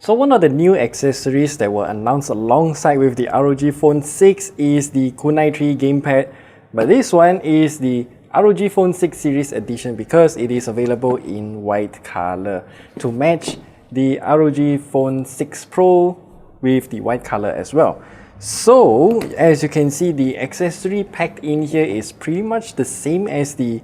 So one of the new accessories that were announced alongside with the ROG Phone 6 is the Kunai 3 Gamepad, but this one is the ROG Phone 6 Series Edition because it is available in white color to match the ROG Phone 6 Pro with the white color as well. So as you can see, the accessory packed in here is pretty much the same as the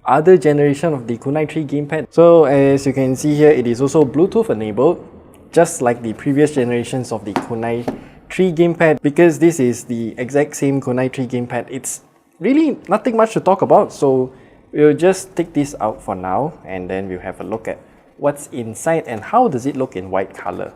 other generation of the Kunai 3 Gamepad. So as you can see here, it is also Bluetooth enabled, just like the previous generations of the Kunai 3 Gamepad. Because this is the exact same Kunai 3 Gamepad, it's really nothing much to talk about, so we'll just take this out for now and then we'll have a look at what's inside and how does it look in white color.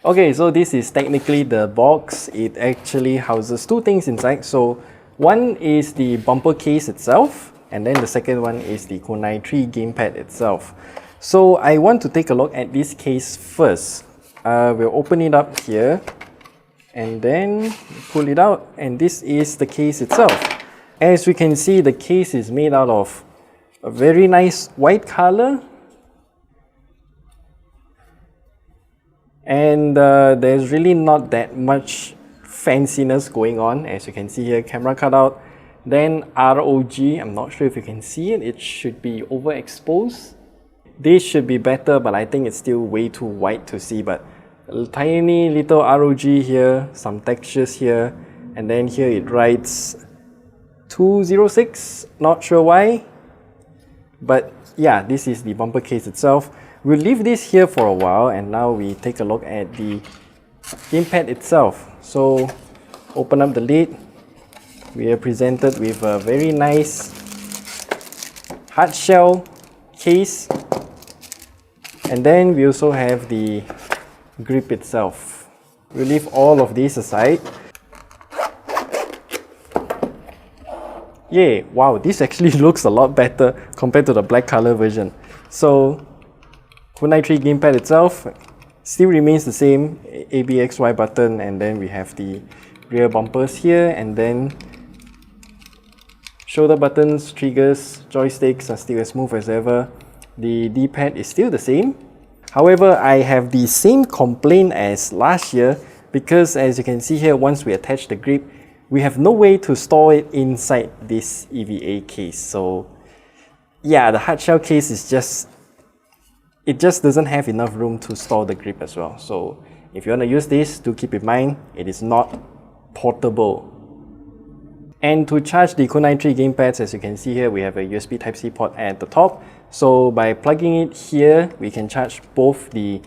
Okay, so this is technically the box. It actually houses two things inside. So one is the bumper case itself, and then the second one is the Kunai 3 Gamepad itself. So I want to take a look at this case first. We'll open it up here and then pull it out, and this is the case itself. As we can see, the case is made out of a very nice white color, and there's really not that much fanciness going on. As you can see here, camera cutout, then ROG, I'm not sure if you can see it, it should be overexposed. This should be better, but I think it's still way too white to see. But a tiny little ROG here, some textures here, and then here it writes 206, not sure why. But yeah, this is the bumper case itself. We'll leave this here for a while, and now we take a look at the gamepad itself. So open up the lid. We are presented with a very nice hard shell case, and then we also have the grip itself. We'll leave all of these aside. Yay! Wow, this actually looks a lot better compared to the black color version. So Kunai 3 Gamepad itself still remains the same, ABXY button, and then we have the rear bumpers here, and then shoulder buttons, triggers, joysticks are still as smooth as ever. The D-pad is still the same. However, I have the same complaint as last year because as you can see here, once we attach the grip, we have no way to store it inside this EVA case. So yeah, the hard shell case is just doesn't have enough room to store the grip as well. So if you want to use this, do keep in mind it is not portable. And to charge the Kunai 3 Gamepads, as you can see here, we have a USB Type-C port at the top. So by plugging it here, we can charge both the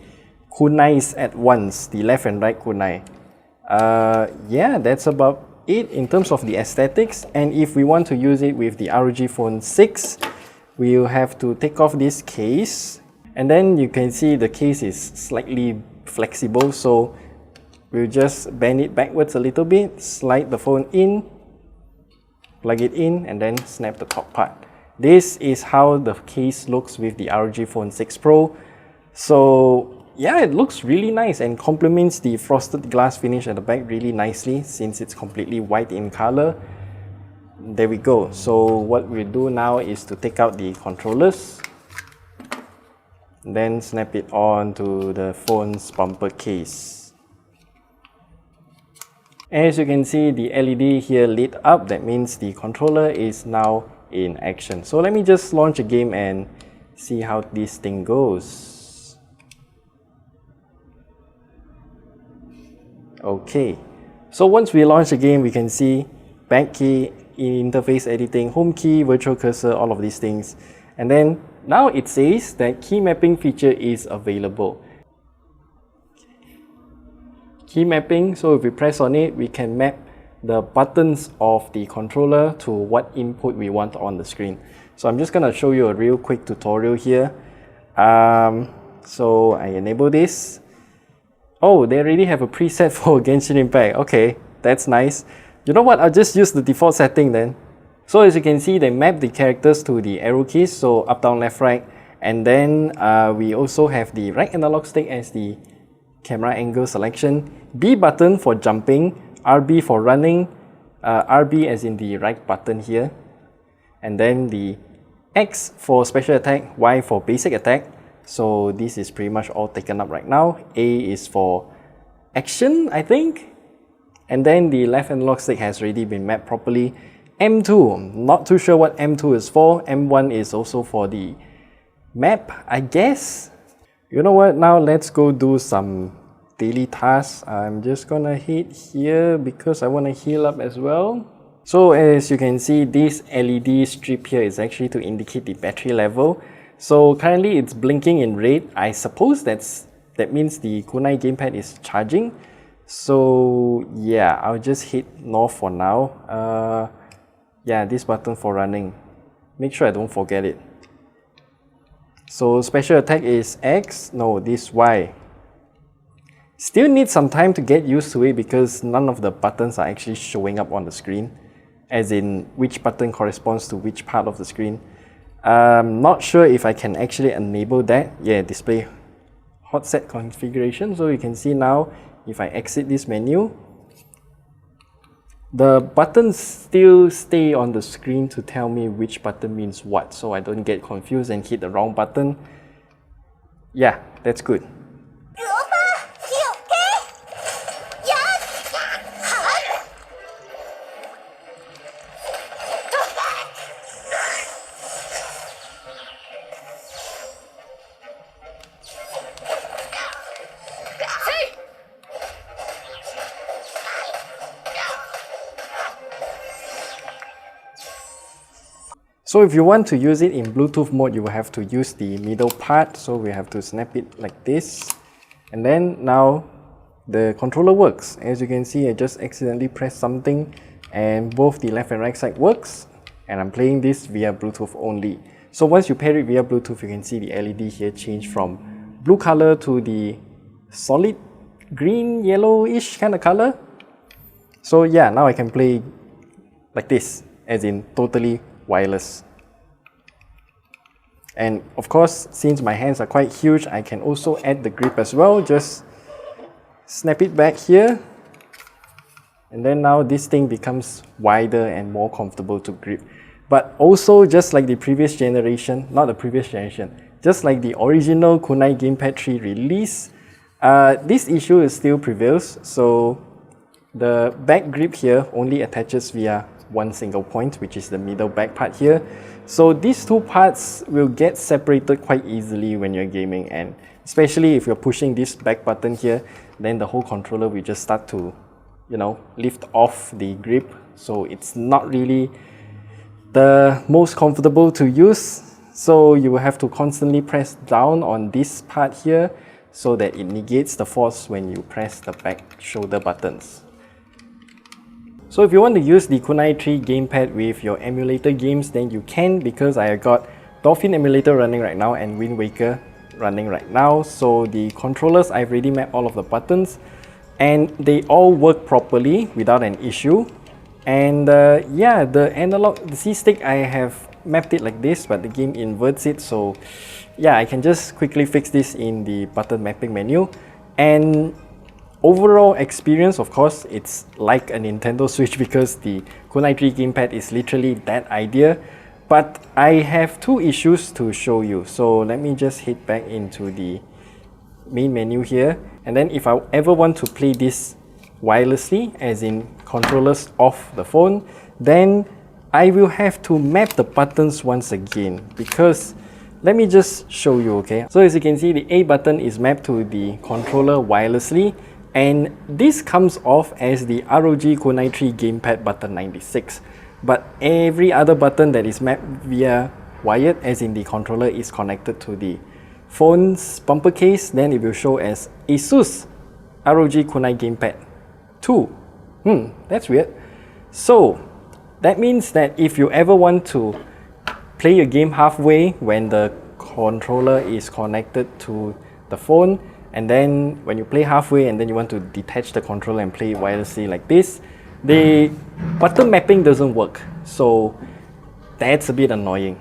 Kunais at once, the left and right Kunai. Yeah, that's about it in terms of the aesthetics. And if we want to use it with the ROG Phone 6, we'll have to take off this case. And then you can see the case is slightly flexible, so we'll just bend it backwards a little bit, slide the phone in, plug it in, and then snap the top part. This is how the case looks with the ROG Phone 6 Pro. So yeah, it looks really nice and complements the frosted glass finish at the back really nicely since it's completely white in color. There we go. So what we do now is to take out the controllers, then snap it on to the phone's bumper case. As you can see, the LED here lit up. That means the controller is now in action. So let me just launch a game and see how this thing goes. Okay, so once we launch the game, we can see back key, interface editing, home key, virtual cursor, all of these things. And then now it says that key mapping feature is available. Key mapping, so if we press on it, we can map the buttons of the controller to what input we want on the screen. So I'm just going to show you a real quick tutorial here. So I enable this. Oh, they already have a preset for Genshin Impact. Okay, that's nice. You know what, I'll just use the default setting then. So as you can see, they map the characters to the arrow keys, so up, down, left, right. And then we also have the right analog stick as the camera angle selection, B button for jumping, RB for running, RB as in the right button here, and then the X for special attack, Y for basic attack, So this is pretty much all taken up right now. A is for action, I think. And then the left analog stick has already been mapped properly. M2, I'm not too sure what M2 is for. M1 is also for the map, I guess. You know what, now let's go do some daily tasks. I'm just gonna hit here because I want to heal up as well. So as you can see, this LED strip here is actually to indicate the battery level. So currently it's blinking in red. I suppose that means the Kunai gamepad is charging. So yeah, I'll just hit north for now. Yeah, this button for running. Make sure I don't forget it. So special attack is X, no, this Y. Still need some time to get used to it because none of the buttons are actually showing up on the screen, as in which button corresponds to which part of the screen. I'm not sure if I can actually enable that. Yeah, display hot set configuration. So you can see now, if I exit this menu, the buttons still stay on the screen to tell me which button means what, so I don't get confused and hit the wrong button. Yeah, that's good. So if you want to use it in Bluetooth mode, you will have to use the middle part. So we have to snap it like this. And then now the controller works. As you can see, I just accidentally pressed something and both the left and right side works. And I'm playing this via Bluetooth only. So once you pair it via Bluetooth, you can see the LED here change from blue color to the solid green, yellowish kind of color. So yeah, now I can play like this, as in totally wireless. And of course, since my hands are quite huge, I can also add the grip as well. Just snap it back here. And then now this thing becomes wider and more comfortable to grip. But also, just like the previous generation, not the previous generation, just like the original Kunai Gamepad 3 release, this issue still prevails. So the back grip here only attaches via one single point, which is the middle back part here. So these two parts will get separated quite easily when you're gaming, and especially if you're pushing this back button here, then the whole controller will just start to, you know, lift off the grip. So it's not really the most comfortable to use. So you will have to constantly press down on this part here so that it negates the force when you press the back shoulder buttons. So if you want to use the Kunai 3 gamepad with your emulator games, then you can, because I got Dolphin emulator running right now and Wind Waker running right now. So the controllers, I've already mapped all of the buttons and they all work properly without an issue. And yeah, the analog, the C-stick, I have mapped it like this, but the game inverts it. So yeah, I can just quickly fix this in the button mapping menu. And overall experience, of course, it's like a Nintendo Switch because the Kunai 3 gamepad is literally that idea. But I have two issues to show you. So let me just hit back into the main menu here. And then if I ever want to play this wirelessly, as in controllers off the phone, then I will have to map the buttons once again, because let me just show you, okay? So as you can see, the A button is mapped to the controller wirelessly, and this comes off as the ROG Kunai 3 gamepad button 96. But every other button that is mapped via wired, as in the controller is connected to the phone's bumper case, then it will show as ASUS ROG Kunai gamepad 2. That's weird. So that means that if you ever want to play a game halfway when the controller is connected to the phone, and then when you play halfway and then you want to detach the controller and play it wirelessly like this, the button mapping doesn't work. So that's a bit annoying.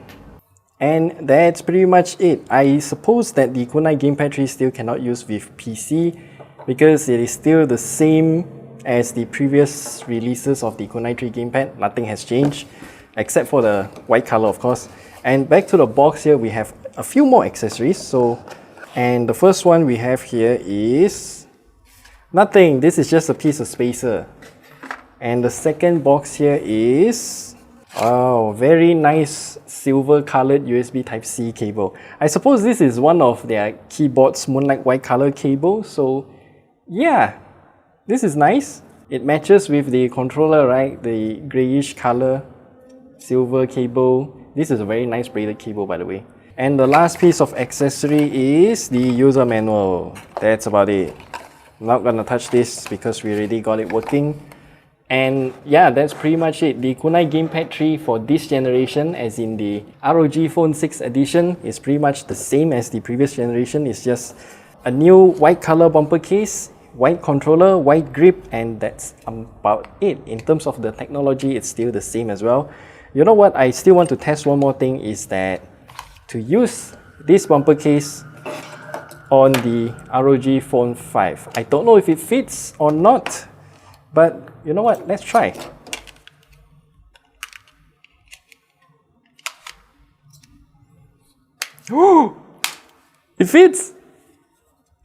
And that's pretty much it. I suppose that the Kunai Gamepad 3 still cannot use with PC because it is still the same as the previous releases of the Kunai 3 gamepad. Nothing has changed except for the white color, of course. And back to the box here, we have a few more accessories. And the first one we have here is nothing. This is just a piece of spacer. And the second box here is, oh, very nice silver colored USB Type-C cable. I suppose this is one of their keyboard's Moonlight White color cable. So yeah, this is nice. It matches with the controller, right? The grayish color silver cable. This is a very nice braided cable, by the way. And the last piece of accessory is the user manual. That's about it. I'm not gonna touch this because we already got it working. And yeah, that's pretty much it. The Kunai Gamepad 3 for this generation, as in the ROG Phone 6 edition, is pretty much the same as the previous generation. It's just a new white color bumper case, white controller, white grip, and that's about it. In terms of the technology, it's still the same as well. You know what, I still want to test one more thing, is that to use this bumper case on the ROG Phone 5. I don't know if it fits or not, but you know what, let's try. Oh, it fits!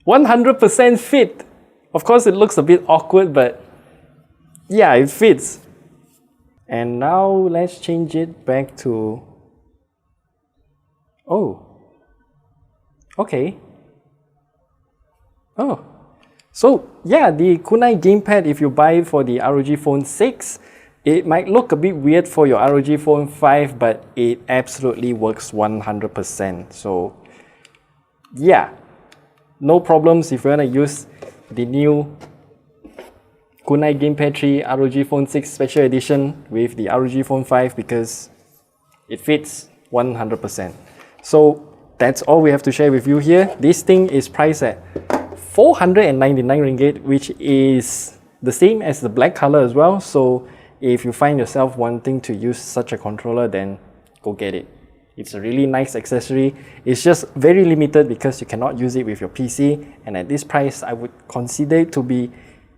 100% fit! Of course it looks a bit awkward, but yeah, it fits. And now let's change it back to, oh, okay. Oh, so yeah, the Kunai Gamepad, if you buy it for the ROG Phone 6, it might look a bit weird for your ROG Phone 5, but it absolutely works 100%. So yeah, no problems if you want to use the new Kunai Gamepad 3 ROG Phone 6 Special Edition with the ROG Phone 5, because it fits 100%. So that's all we have to share with you here. This thing is priced at 499 ringgit, which is the same as the black color as well. So if you find yourself wanting to use such a controller, then go get it. It's a really nice accessory. It's just very limited because you cannot use it with your PC, and at this price I would consider it to be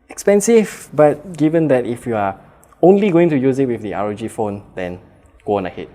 expensive, but given that if you are only going to use it with the ROG Phone, then go on ahead.